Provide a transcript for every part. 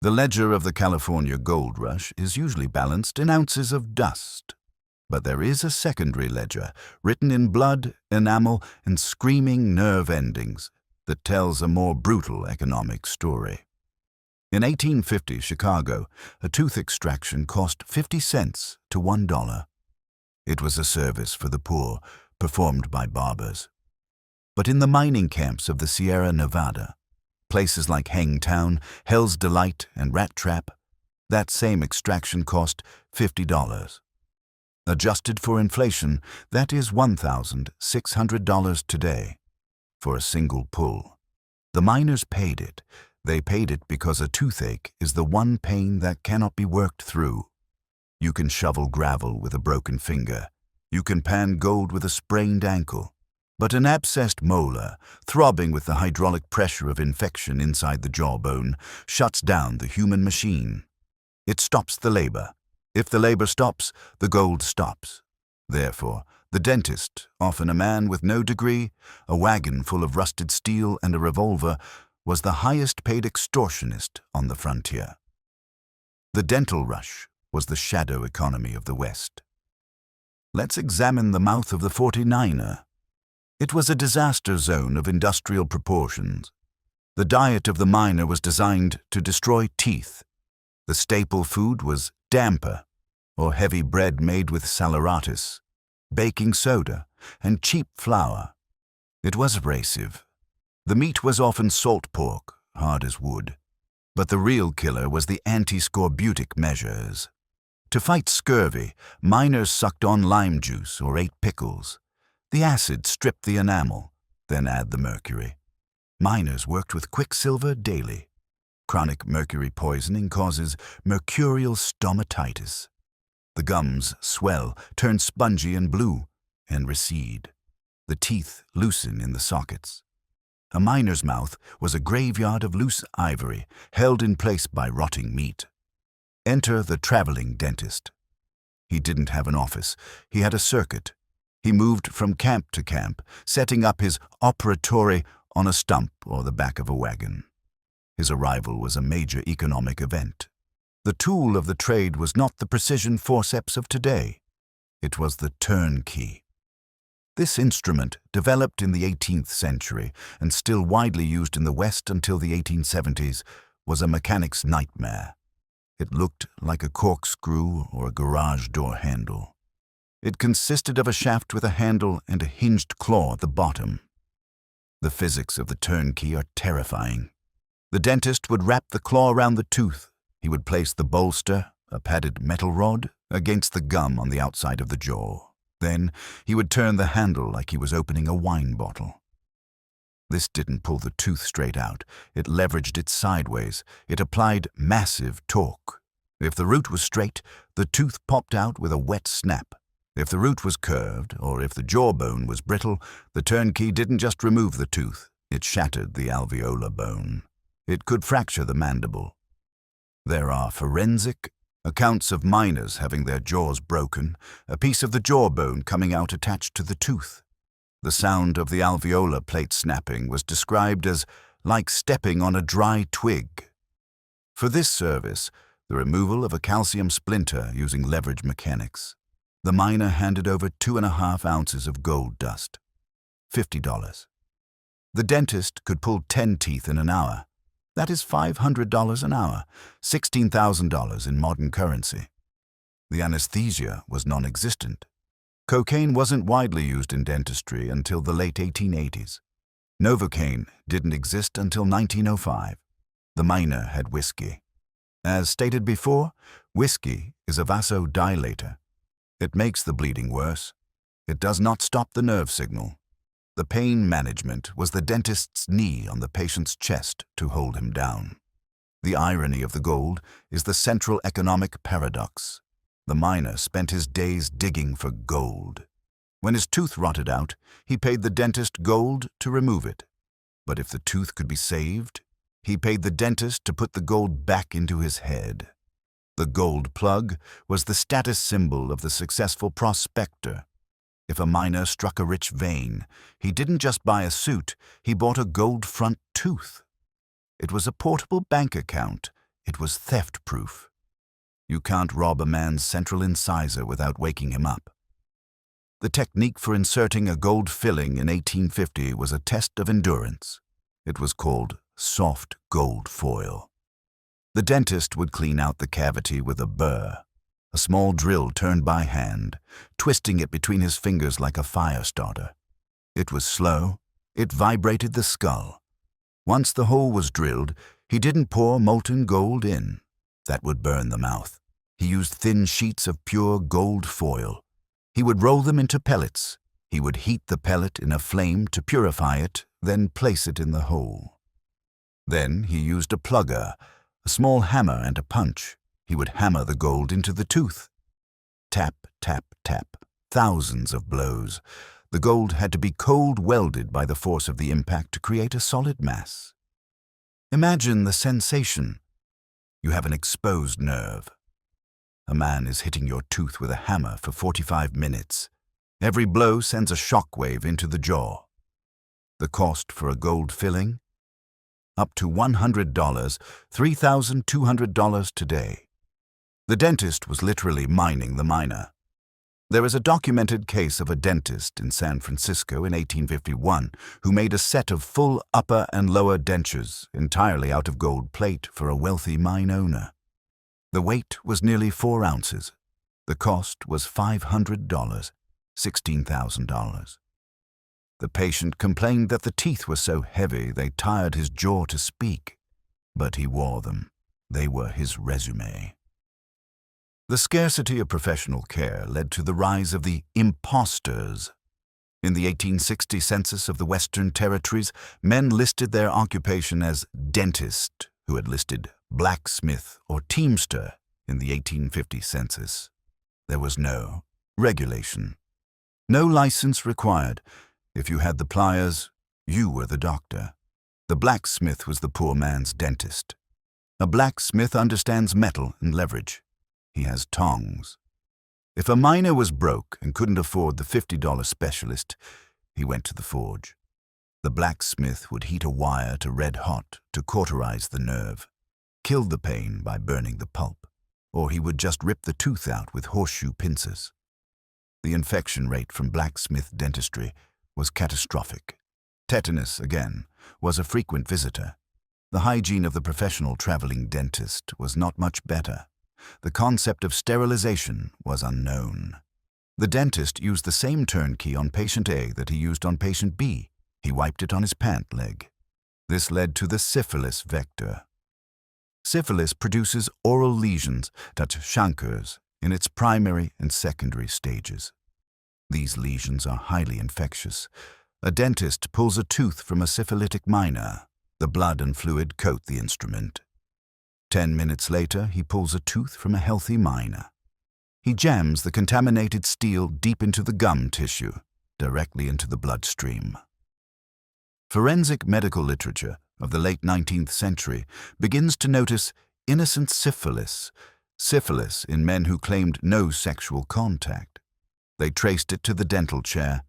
The ledger of the California gold rush is usually balanced in ounces of dust. But there is a secondary ledger, written in blood, enamel, and screaming nerve endings, that tells a more brutal economic story. In 1850 Chicago, a tooth extraction cost 50 cents to $1. It was a service for the poor, performed by barbers. But in the mining camps of the Sierra Nevada, places like Hangtown, Hell's Delight, and Rat Trap, that same extraction cost $50. Adjusted for inflation, that is $1,600 today for a single pull. The miners paid it. They paid it because a toothache is the one pain that cannot be worked through. You can shovel gravel with a broken finger. You can pan gold with a sprained ankle. But an abscessed molar, throbbing with the hydraulic pressure of infection inside the jawbone, shuts down the human machine. It stops the labor. If the labor stops, the gold stops. Therefore, the dentist, often a man with no degree, a wagon full of rusted steel and a revolver, was the highest-paid extortionist on the frontier. The dental rush was the shadow economy of the West. Let's examine the mouth of the 49er. It was a disaster zone of industrial proportions. The diet of the miner was designed to destroy teeth. The staple food was damper, or heavy bread made with saleratus, baking soda, and cheap flour. It was abrasive. The meat was often salt pork, hard as wood. But the real killer was the anti-scorbutic measures. To fight scurvy, miners sucked on lime juice or ate pickles. The acid stripped the enamel, then add the mercury. Miners worked with quicksilver daily. Chronic mercury poisoning causes mercurial stomatitis. The gums swell, turn spongy and blue, and recede. The teeth loosen in the sockets. A miner's mouth was a graveyard of loose ivory, held in place by rotting meat. Enter the traveling dentist. He didn't have an office. He had a circuit. He moved from camp to camp, setting up his operatory on a stump or the back of a wagon. His arrival was a major economic event. The tool of the trade was not the precision forceps of today. It was the turnkey. This instrument, developed in the 18th century and still widely used in the West until the 1870s, was a mechanic's nightmare. It looked like a corkscrew or a garage door handle. It consisted of a shaft with a handle and a hinged claw at the bottom. The physics of the turnkey are terrifying. The dentist would wrap the claw around the tooth. He would place the bolster, a padded metal rod, against the gum on the outside of the jaw. Then he would turn the handle like he was opening a wine bottle. This didn't pull the tooth straight out. It leveraged it sideways. It applied massive torque. If the root was straight, the tooth popped out with a wet snap. If the root was curved, or if the jawbone was brittle, the turnkey didn't just remove the tooth. It shattered the alveolar bone. It could fracture the mandible. There are forensic accounts of miners having their jaws broken, a piece of the jawbone coming out attached to the tooth. The sound of the alveolar plate snapping was described as like stepping on a dry twig. For this service, the removal of a calcium splinter using leverage mechanics, the miner handed over 2.5 ounces of gold dust. $50. The dentist could pull 10 teeth in an hour. That is $500 an hour, $16,000 in modern currency. The anesthesia was non-existent. Cocaine wasn't widely used in dentistry until the late 1880s. Novocaine didn't exist until 1905. The miner had whiskey. As stated before, whiskey is a vasodilator. It makes the bleeding worse. It does not stop the nerve signal. The pain management was the dentist's knee on the patient's chest to hold him down. The irony of the gold is the central economic paradox. The miner spent his days digging for gold. When his tooth rotted out, he paid the dentist gold to remove it. But if the tooth could be saved, he paid the dentist to put the gold back into his head. The gold plug was the status symbol of the successful prospector. If a miner struck a rich vein, he didn't just buy a suit, he bought a gold front tooth. It was a portable bank account It was theft-proof. You can't rob a man's central incisor without waking him up. The technique for inserting a gold filling in 1850 was a test of endurance. It was called soft gold foil. The dentist would clean out the cavity with a burr, a small drill turned by hand, twisting it between his fingers like a fire starter. It was slow. It vibrated the skull. Once the hole was drilled, he didn't pour molten gold in. That would burn the mouth. He used thin sheets of pure gold foil. He would roll them into pellets. He would heat the pellet in a flame to purify it, then place it in the hole. Then he used a plugger, a small hammer and a punch. He would hammer the gold into the tooth. Tap, tap, tap. Thousands of blows. The gold had to be cold welded by the force of the impact to create a solid mass. Imagine the sensation. You have an exposed nerve. A man is hitting your tooth with a hammer for 45 minutes. Every blow sends a shock wave into the jaw. The cost for a gold filling? Up to $100, $3,200 today. The dentist was literally mining the miner. There is a documented case of a dentist in San Francisco in 1851 who made a set of full upper and lower dentures entirely out of gold plate for a wealthy mine owner. The weight was nearly 4 ounces. The cost was $500, $16,000. The patient complained that the teeth were so heavy they tired his jaw to speak, but he wore them. They were his resume. The scarcity of professional care led to the rise of the impostors. In the 1860 census of the Western Territories, men listed their occupation as dentist, who had listed blacksmith or teamster in the 1850 census. There was no regulation. No license required. If you had the pliers, you were the doctor. The blacksmith was the poor man's dentist. A blacksmith understands metal and leverage. He has tongs. If a miner was broke and couldn't afford the $50 specialist, he went to the forge. The blacksmith would heat a wire to red hot to cauterize the nerve, kill the pain by burning the pulp, or he would just rip the tooth out with horseshoe pincers. The infection rate from blacksmith dentistry was catastrophic. Tetanus, again, was a frequent visitor. The hygiene of the professional traveling dentist was not much better. The concept of sterilization was unknown. The dentist used the same turnkey on patient A that he used on patient B. He wiped it on his pant leg. This led to the syphilis vector. Syphilis produces oral lesions, that's chancres, in its primary and secondary stages. These lesions are highly infectious. A dentist pulls a tooth from a syphilitic miner. The blood and fluid coat the instrument. 10 minutes later, he pulls a tooth from a healthy miner. He jams the contaminated steel deep into the gum tissue, directly into the bloodstream. Forensic medical literature of the late 19th century begins to notice innocent syphilis in men who claimed no sexual contact. They traced it to the dental chair.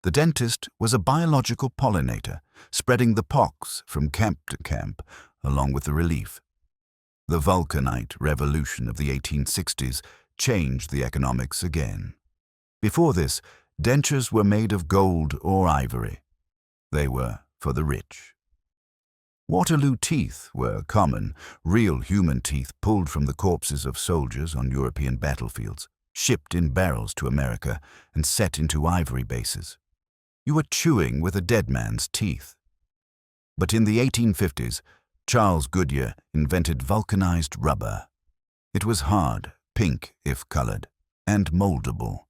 The dentist was a biological pollinator, spreading the pox from camp to camp, along with the relief. The Vulcanite revolution of the 1860s changed the economics again. Before this, dentures were made of gold or ivory. They were for the rich. Waterloo teeth were common, real human teeth pulled from the corpses of soldiers on European battlefields, shipped in barrels to America and set into ivory bases. You were chewing with a dead man's teeth. But in the 1850s, Charles Goodyear invented vulcanized rubber. It was hard, pink if colored, and moldable.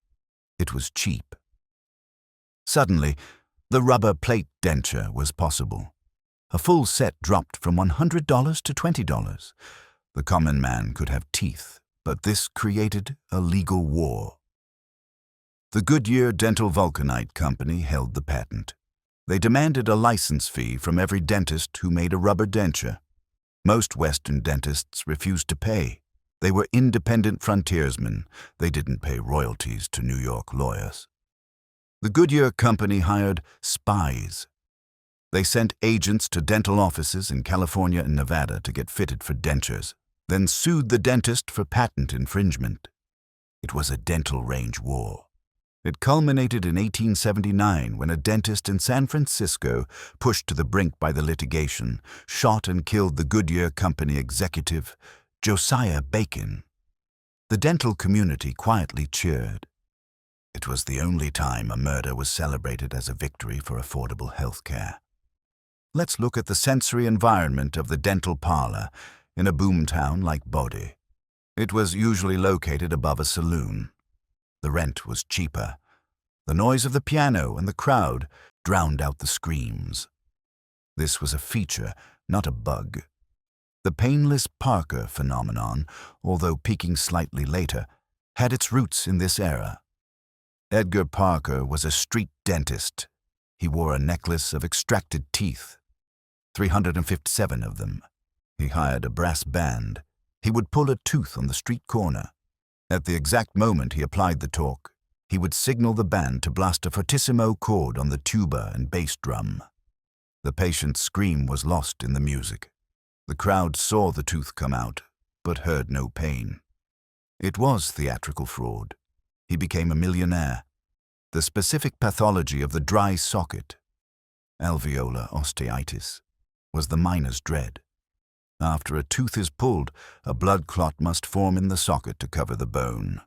It was cheap. Suddenly, the rubber plate denture was possible. A full set dropped from $100 to $20. The common man could have teeth, but this created a legal war. The Goodyear Dental Vulcanite Company held the patent. They demanded a license fee from every dentist who made a rubber denture. Most Western dentists refused to pay. They were independent frontiersmen. They didn't pay royalties to New York lawyers. The Goodyear Company hired spies. They sent agents to dental offices in California and Nevada to get fitted for dentures, then sued the dentist for patent infringement. It was a dental range war. It culminated in 1879 when a dentist in San Francisco, pushed to the brink by the litigation, shot and killed the Goodyear Company executive, Josiah Bacon. The dental community quietly cheered. It was the only time a murder was celebrated as a victory for affordable health care. Let's look at the sensory environment of the dental parlor in a boomtown like Bodie. It was usually located above a saloon. The rent was cheaper. The noise of the piano and the crowd drowned out the screams. This was a feature, not a bug. The painless Parker phenomenon, although peaking slightly later, had its roots in this era. Edgar Parker was a street dentist. He wore a necklace of extracted teeth, 357 of them. He hired a brass band. He would pull a tooth on the street corner. At the exact moment he applied the torque, he would signal the band to blast a fortissimo chord on the tuba and bass drum. The patient's scream was lost in the music. The crowd saw the tooth come out, but heard no pain. It was theatrical fraud. He became a millionaire. The specific pathology of the dry socket, alveolar osteitis, was the miner's dread. After a tooth is pulled, a blood clot must form in the socket to cover the bone.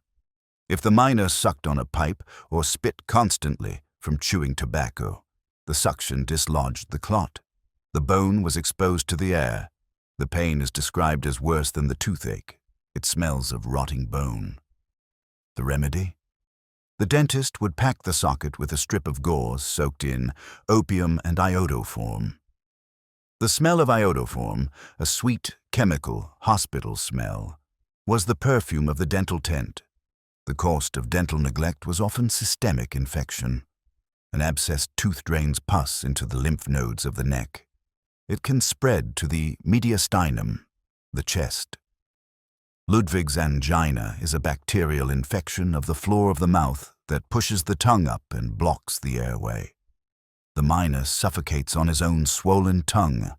If the miner sucked on a pipe or spit constantly from chewing tobacco, the suction dislodged the clot. The bone was exposed to the air. The pain is described as worse than the toothache. It smells of rotting bone. The remedy? The dentist would pack the socket with a strip of gauze soaked in opium and iodoform. The smell of iodoform, a sweet, chemical, hospital smell, was the perfume of the dental tent. The cost of dental neglect was often systemic infection. An abscessed tooth drains pus into the lymph nodes of the neck. It can spread to the mediastinum, the chest. Ludwig's angina is a bacterial infection of the floor of the mouth that pushes the tongue up and blocks the airway. The miner suffocates on his own swollen tongue.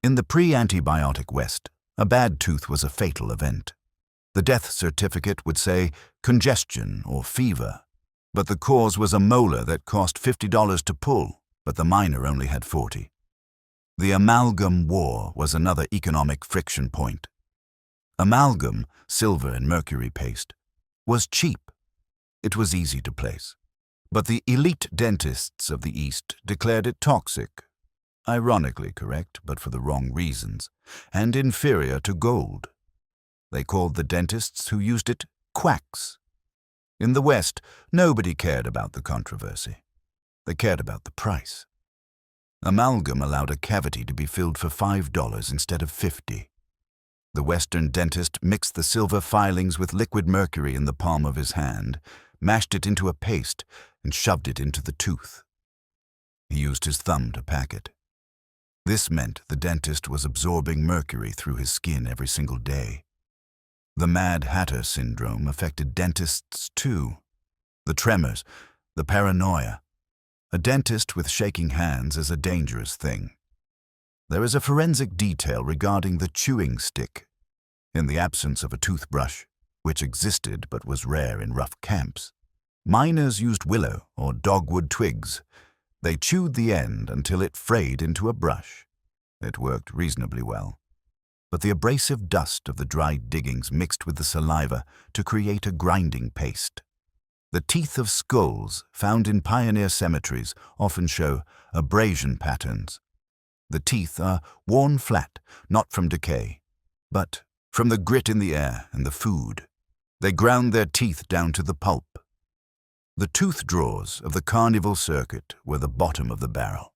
In the pre-antibiotic West, a bad tooth was a fatal event. The death certificate would say congestion or fever, but the cause was a molar that cost $50 to pull, but the miner only had 40. The amalgam war was another economic friction point. Amalgam, silver and mercury paste, was cheap. It was easy to place. But the elite dentists of the East declared it toxic, ironically correct, but for the wrong reasons, and inferior to gold. They called the dentists who used it quacks. In the West, nobody cared about the controversy. They cared about the price. Amalgam allowed a cavity to be filled for $5 instead of $50. The Western dentist mixed the silver filings with liquid mercury in the palm of his hand, mashed it into a paste, and shoved it into the tooth. He used his thumb to pack it. This meant the dentist was absorbing mercury through his skin every single day. The Mad Hatter syndrome affected dentists too. The tremors, the paranoia. A dentist with shaking hands is a dangerous thing. There is a forensic detail regarding the chewing stick. In the absence of a toothbrush, which existed but was rare in rough camps, miners used willow or dogwood twigs. They chewed the end until it frayed into a brush. It worked reasonably well. But the abrasive dust of the dried diggings mixed with the saliva to create a grinding paste. The teeth of skulls found in pioneer cemeteries often show abrasion patterns. The teeth are worn flat, not from decay, but from the grit in the air and the food. They ground their teeth down to the pulp. The tooth drawers of the carnival circuit were the bottom of the barrel.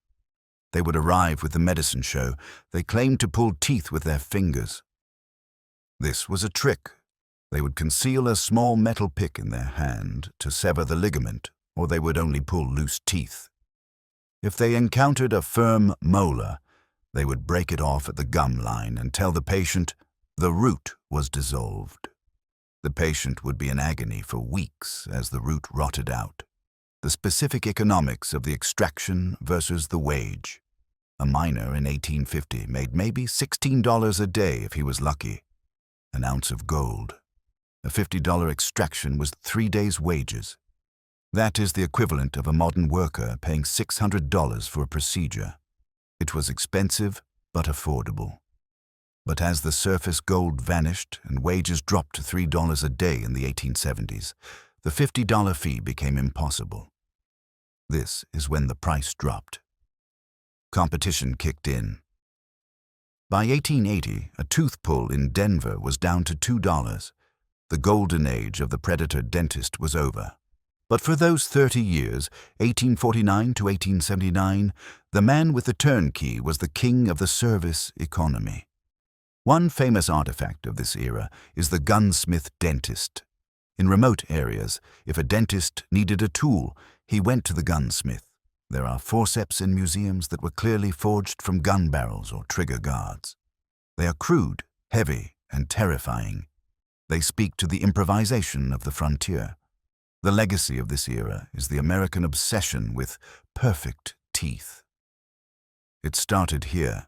They would arrive with the medicine show. They claimed to pull teeth with their fingers. This was a trick. They would conceal a small metal pick in their hand to sever the ligament, or they would only pull loose teeth. If they encountered a firm molar, they would break it off at the gum line and tell the patient the root was dissolved. The patient would be in agony for weeks as the root rotted out. The specific economics of the extraction versus the wage. A miner in 1850 made maybe $16 a day if he was lucky. An ounce of gold. A $50 extraction was 3 days' wages. That is the equivalent of a modern worker paying $600 for a procedure. It was expensive, but affordable. But as the surface gold vanished and wages dropped to $3 a day in the 1870s, the $50 fee became impossible. This is when the price dropped. Competition kicked in. By 1880, a tooth pull in Denver was down to $2. The golden age of the predator dentist was over. But for those 30 years, 1849 to 1879, the man with the turnkey was the king of the service economy. One famous artifact of this era is the gunsmith dentist. In remote areas, if a dentist needed a tool, he went to the gunsmith. There are forceps in museums that were clearly forged from gun barrels or trigger guards. They are crude, heavy, and terrifying. They speak to the improvisation of the frontier. The legacy of this era is the American obsession with perfect teeth. It started here.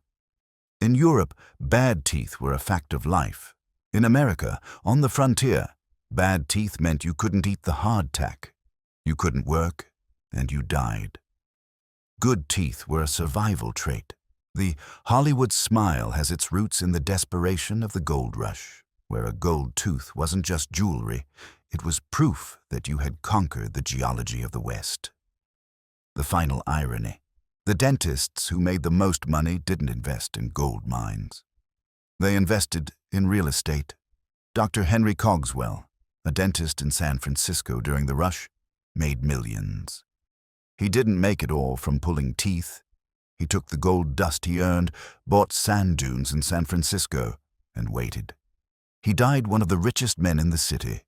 In Europe, bad teeth were a fact of life. In America, on the frontier, bad teeth meant you couldn't eat the hardtack, you couldn't work, and you died. Good teeth were a survival trait. The Hollywood smile has its roots in the desperation of the gold rush, where a gold tooth wasn't just jewelry, it was proof that you had conquered the geology of the West. The final irony. The dentists who made the most money didn't invest in gold mines. They invested in real estate. Dr. Henry Cogswell, a dentist in San Francisco during the rush, made millions. He didn't make it all from pulling teeth. He took the gold dust he earned, bought sand dunes in San Francisco, and waited. He died one of the richest men in the city.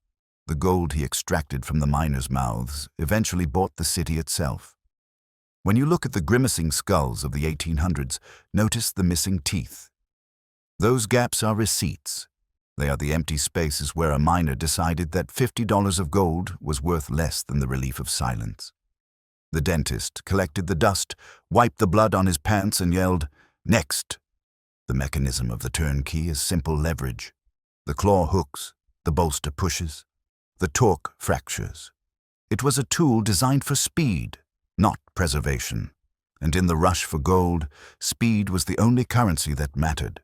The gold he extracted from the miners' mouths eventually bought the city itself. When you look at the grimacing skulls of the 1800s, notice the missing teeth. Those gaps are receipts. They are the empty spaces where a miner decided that $50 of gold was worth less than the relief of silence. The dentist collected the dust, wiped the blood on his pants, and yelled, "Next!" The mechanism of the turnkey is simple leverage. The claw hooks, the bolster pushes, the torque fractures. It was a tool designed for speed, not preservation. And in the rush for gold, speed was the only currency that mattered.